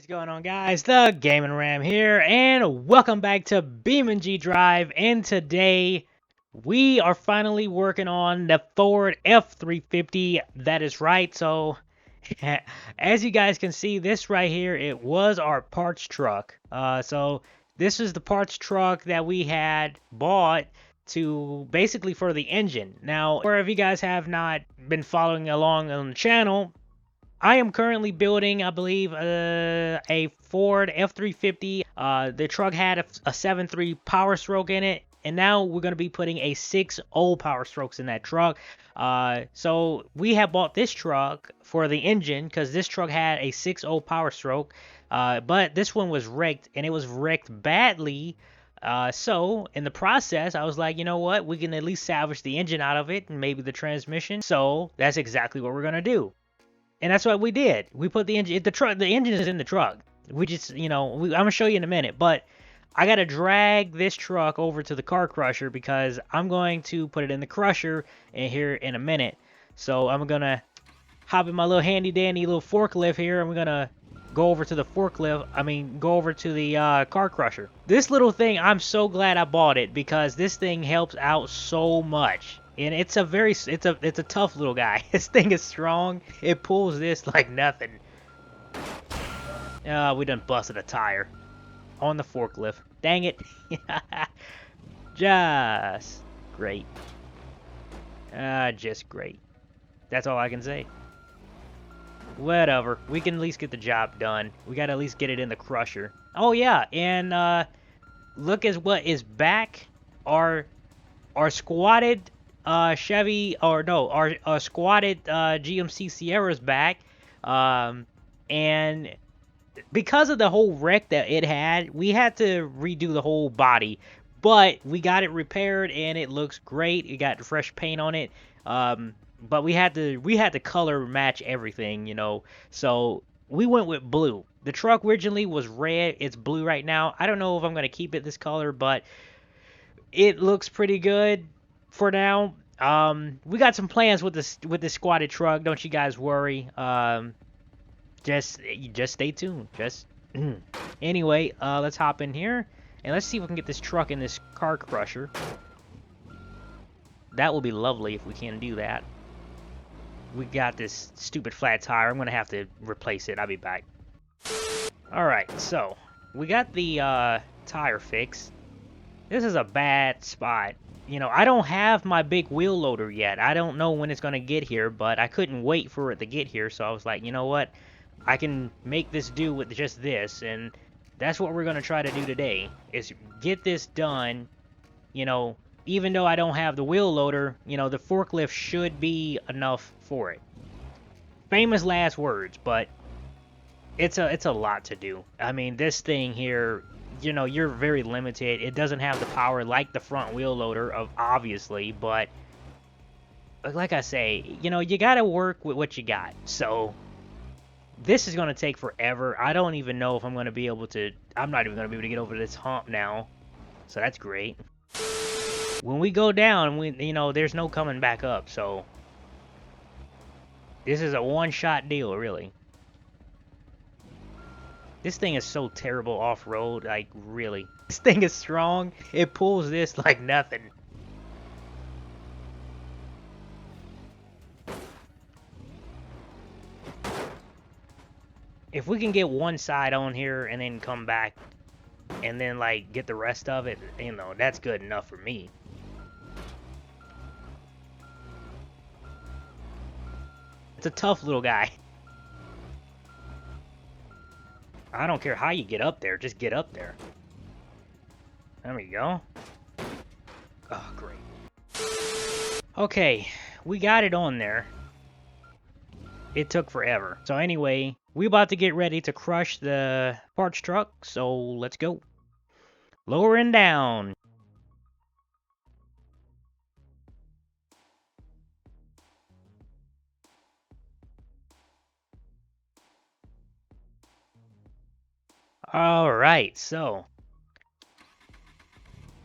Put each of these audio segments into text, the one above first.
What's going on, guys? The Gaming Ram here, and welcome back to BeamNG Drive. And today we are finally working on the Ford F-350. That is right. So, as you guys can see, this right here, it was our parts truck. So this is the parts truck that we had bought to basically for the engine. Now, or if you guys have not been following along on the channel, I am currently building, I believe, a Ford F-350. The truck had a 7.3 Powerstroke in it, and now we're going to be putting a 6.0 Powerstrokes in that truck. So we have bought this truck for the engine because this truck had a 6.0 Powerstroke, but this one was wrecked, and it was wrecked badly. So in the process, I was like, you know what? We can at least salvage the engine out of it and maybe the transmission. So that's exactly what we're going to do. And that's what we did. We put the engine, the engine is in the truck. We just, I'm going to show you in a minute. But I got to drag this truck over to the car crusher because I'm going to put it in the crusher here in a minute. So I'm going to hop in my little handy dandy little forklift here. And we're going to go over to the go over to the car crusher. This little thing, I'm so glad I bought it because this thing helps out so much. And it's a tough little guy. This thing is strong. It pulls this like nothing. We done busted a tire on the forklift. Dang it. Just great. Just great. That's all I can say. Whatever. We can at least get the job done. We gotta at least get it in the crusher. Oh yeah, and look at what is back. Our squatted Chevy, or no, our squatted GMC Sierra's back, and because of the whole wreck that it had, we had to redo the whole body, but we got it repaired and it looks great. It got fresh paint on it, but we had to color match everything, so we went with blue. The truck originally was red. It's blue right now. I don't know if I'm gonna keep it this color, but it looks pretty good for now. We got some plans with this squatted truck. Don't you guys worry. Just stay tuned. Anyway, let's hop in here and let's see if we can get this truck in this car crusher. That will be lovely if we can do that. We got this stupid flat tire. I'm gonna have to replace it. I'll be back. All right, so we got the tire fixed. This is a bad spot. I don't have my big wheel loader yet. I don't know when it's going to get here, but I couldn't wait for it to get here, so I was like, you know what? I can make this do with just this, and that's what we're going to try to do today, is get this done. Even though I don't have the wheel loader, the forklift should be enough for it. Famous last words, but it's a lot to do. I mean, this thing here, you're very limited. It doesn't have the power like the front wheel loader, obviously, but like I say, you gotta work with what you got. So this is gonna take forever. I don't even know if I'm gonna be able to. I'm not even gonna be able to get over this hump now. So that's great. When we go down, there's no coming back up. So this is a one-shot deal, really. This thing is so terrible off-road, like, really. This thing is strong. It pulls this like nothing. If we can get one side on here and then come back and then, like, get the rest of it, that's good enough for me. It's a tough little guy. I don't care how you get up there, just get up there. There we go. Oh, great. Okay, we got it on there. It took forever. So anyway, we about to get ready to crush the parts truck, so let's go. Lower and down. Alright, so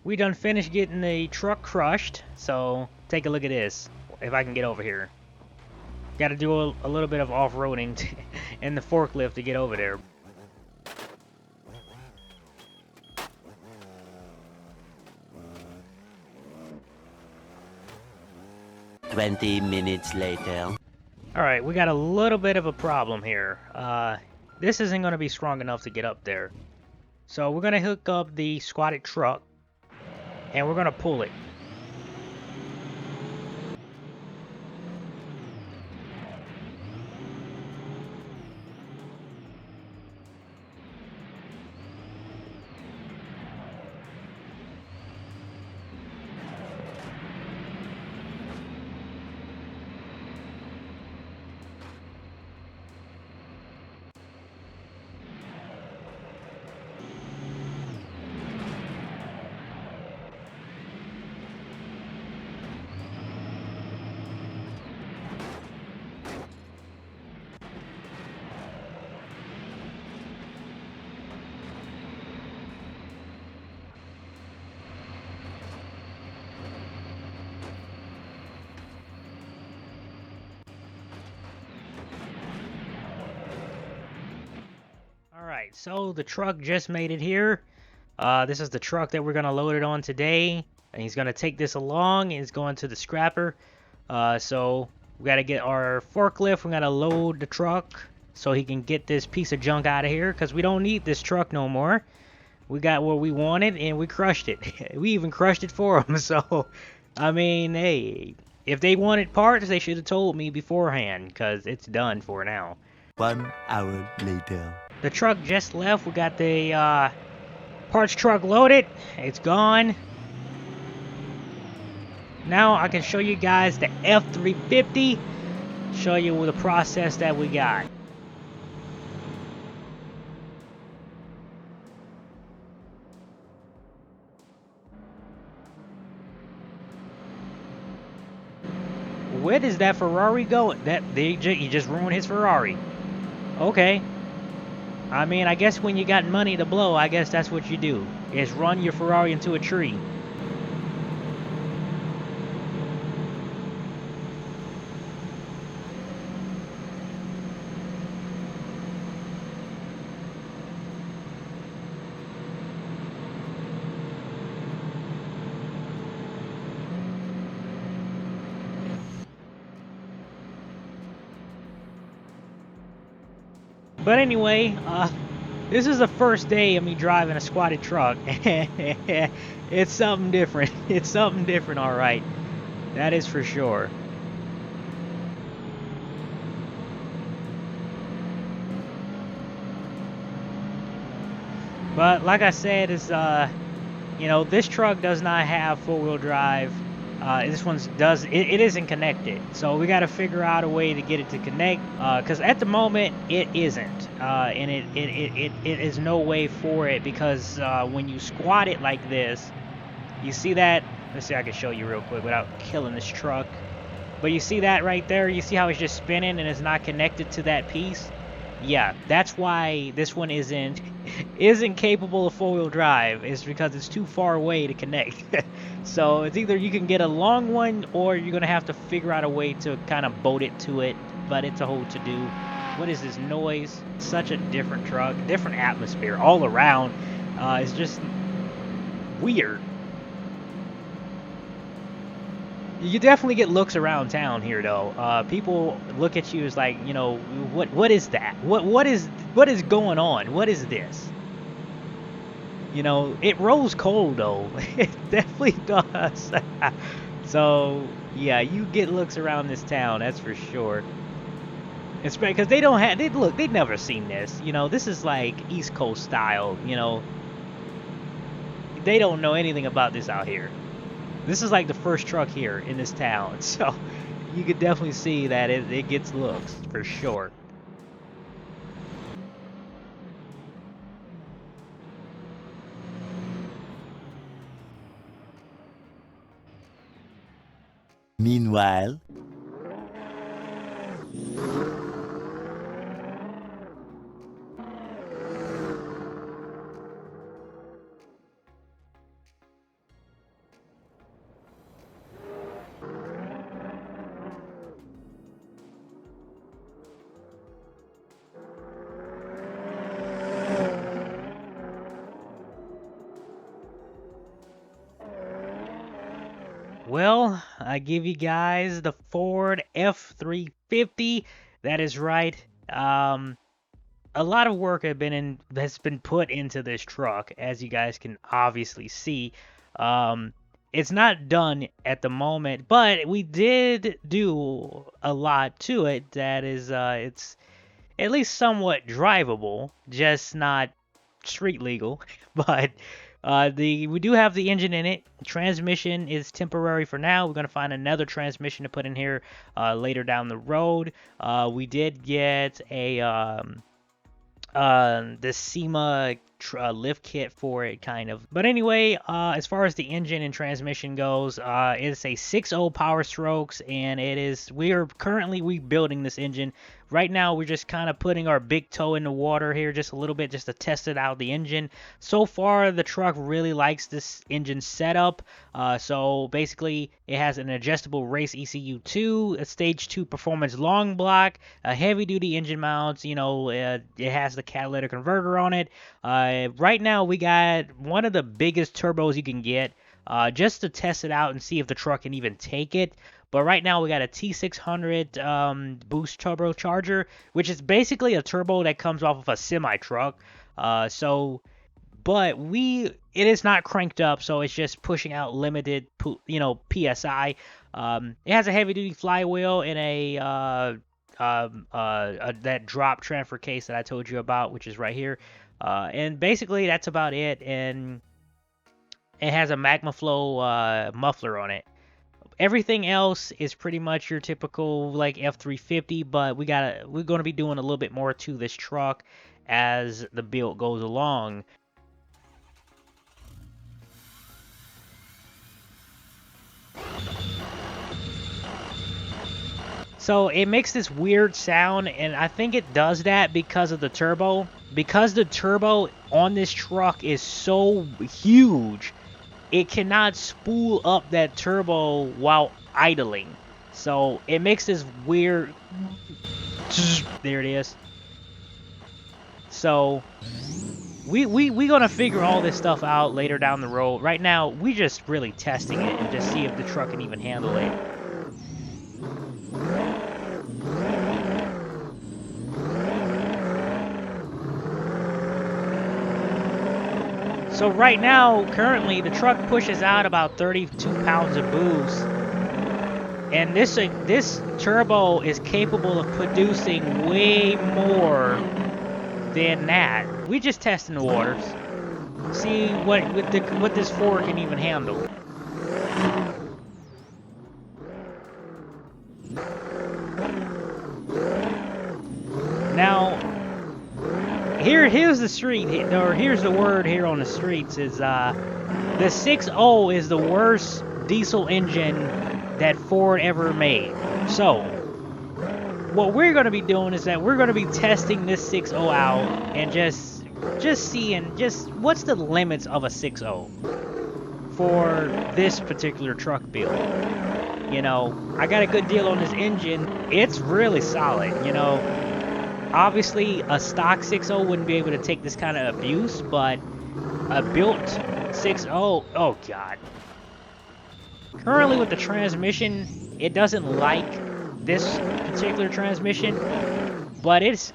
we done finished getting the truck crushed, so take a look at this, if I can get over here. Got to do a little bit of off-roading in the forklift to get over there. 20 minutes later. Alright, we got a little bit of a problem here. This isn't going to be strong enough to get up there. So we're going to hook up the squatted truck, and we're going to pull it. Alright, so the truck just made it here. This is the truck that we're going to load it on today. And he's going to take this along, and it's going to the scrapper. So we got to get our forklift. We're going to load the truck so he can get this piece of junk out of here, because we don't need this truck no more. We got what we wanted, and we crushed it. We even crushed it for him. So, I mean, hey, if they wanted parts, they should have told me beforehand, because it's done for now. 1 hour later. The truck just left. We got the parts truck loaded. It's gone. Now I can show you guys the F-350. Show you the process that we got. Where does that Ferrari go? You just ruined his Ferrari. Okay. I mean, I guess when you got money to blow, I guess that's what you do. Is run your Ferrari into a tree. But anyway, this is the first day of me driving a squatted truck. It's something different. It's something different, alright. That is for sure. But like I said, it's this truck does not have four-wheel drive. This one does. It isn't connected, so we got to figure out a way to get it to connect. Because at the moment it isn't, and it is no way for it, because when you squat it like this, you see that. Let's see, I can show you real quick without killing this truck. But you see that right there? You see how it's just spinning and it's not connected to that piece? Yeah, that's why this one isn't capable of four-wheel drive. It's because it's too far away to connect. So it's either you can get a long one, or you're gonna have to figure out a way to kind of bolt it to it. But it's a whole to-do. What is this noise? Such a different truck, different atmosphere all around. It's just weird. You definitely get looks around town here, though. People look at you as like, what is that? What is going on? What is this? It rolls cold though. It definitely does. So yeah, you get looks around this town, that's for sure. Especially because they don't have. They've never seen this. This is like East Coast style. They don't know anything about this out here. This is like the first truck here in this town, so you could definitely see that it gets looks, for sure. Meanwhile. Well, I give you guys the Ford F-350. That is right. A lot of work has been put into this truck, as you guys can obviously see. It's not done at the moment, but we did do a lot to it that is it's at least somewhat drivable, just not street legal. But we do have the engine in it. Transmission is temporary for now. We're gonna find another transmission to put in here later down the road. We did get the SEMA lift kit for it, kind of. But anyway, as far as the engine and transmission goes, it's a 6.0 Powerstrokes, and we are currently rebuilding this engine. Right now, we're just kind of putting our big toe in the water here just a little bit, just to test it out, the engine. So far, the truck really likes this engine setup. So basically, it has an adjustable race ECU2, a stage 2 performance long block, a heavy-duty engine mounts. It has the catalytic converter on it. Right now, we got one of the biggest turbos you can get, just to test it out and see if the truck can even take it. But right now, we got a T600 boost turbocharger, which is basically a turbo that comes off of a semi-truck. But it is not cranked up, so it's just pushing out limited, PSI. It has a heavy-duty flywheel and that drop transfer case that I told you about, which is right here. And basically, that's about it. And it has a MagmaFlow muffler on it. Everything else is pretty much your typical like F-350, but we're going to be doing a little bit more to this truck as the build goes along. So it makes this weird sound, and I think it does that because of the turbo. Because the turbo on this truck is so huge, it cannot spool up that turbo while idling. So it makes this weird... There it is. So we gonna figure all this stuff out later down the road. Right now, we just really testing it and just see if the truck can even handle it. So right now, currently, the truck pushes out about 32 pounds of boost. And this turbo is capable of producing way more than that. We just testing the waters. See what this Ford can even handle. Now, here's the street, or here's the word here on the streets is the 6.0 is the worst diesel engine that Ford ever made. So what we're going to be doing is that we're going to be testing this 6.0 out and just seeing what's the limits of a 6.0 for this particular truck build. I got a good deal on this engine. It's really solid. Obviously, a stock 6.0 wouldn't be able to take this kind of abuse, but a built 6.0, oh god. Currently with the transmission, it doesn't like this particular transmission, but it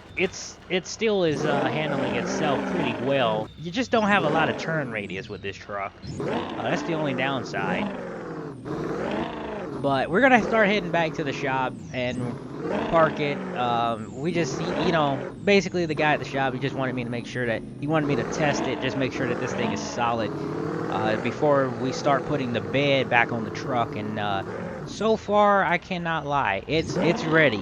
still is handling itself pretty well. You just don't have a lot of turn radius with this truck. That's the only downside. But we're gonna start heading back to the shop and park it. We just, basically the guy at the shop, he just wanted me to make sure that, he wanted me to test it, just make sure that this thing is solid before we start putting the bed back on the truck. And so far, I cannot lie, it's ready.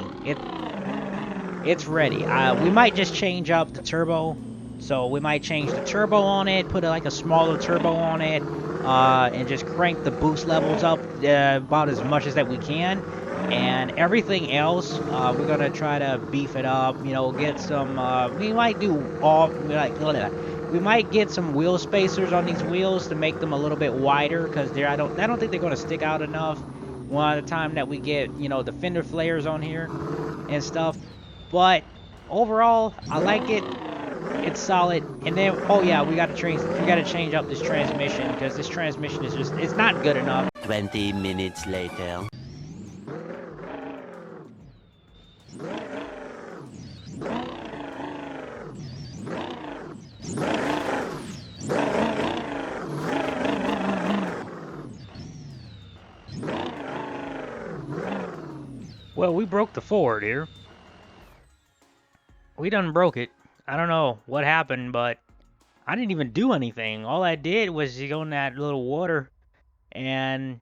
It's ready. We might just change up the turbo. So we might change the turbo on it, put like a smaller turbo on it, and just crank the boost levels up about as much as that we can. And everything else, we're gonna try to beef it up. Get some. We might get some wheel spacers on these wheels to make them a little bit wider, because I don't think they're gonna stick out enough. One at a time that we get, the fender flares on here and stuff. But overall, I like it. It's solid. And then, oh yeah, we gotta change up this transmission, because this transmission is it's not good enough. 20 minutes later. Well, we broke the Ford here. We done broke it. I don't know what happened, but I didn't even do anything. All I did was go in that little water, and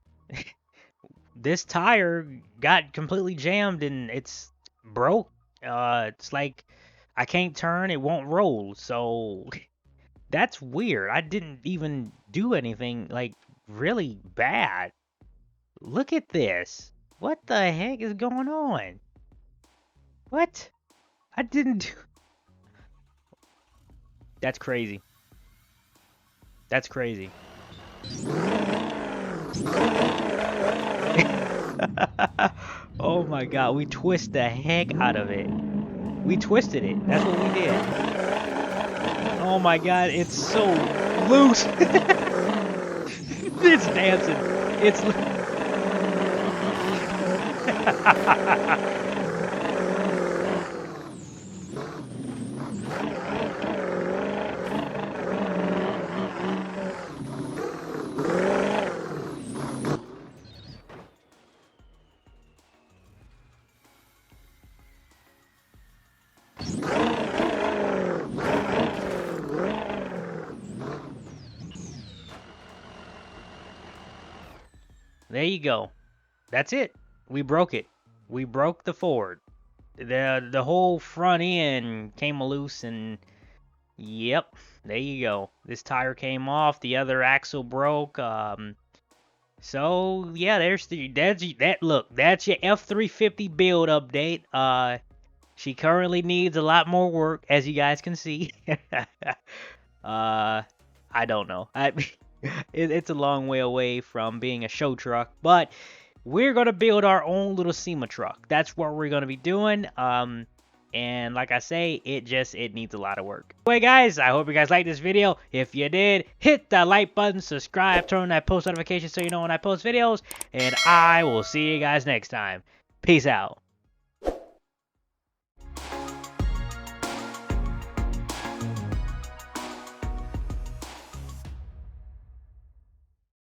this tire got completely jammed and it's broke. It's like I can't turn, it won't roll. So that's weird. I didn't even do anything like really bad. Look at this. What the heck is going on? What? I didn't do. That's crazy. That's crazy. Oh my god, we twist the heck out of it. We twisted it. That's what we did. Oh my god, it's so loose. It's dancing. It's There you go. That's it. We broke it. We broke the Ford. The whole front end came loose and yep, there you go. This tire came off, the other axle broke. So yeah, that's your F-350 build update. She currently needs a lot more work, as you guys can see. I don't know. It's a long way away from being a show truck, but we're gonna build our own little SEMA truck. That's what we're gonna be doing. And like I say, it needs a lot of work. Anyway, guys, I hope you guys liked this video. If you did, hit that like button, subscribe, turn on that post notification so you know when I post videos, and I will see you guys next time. Peace out.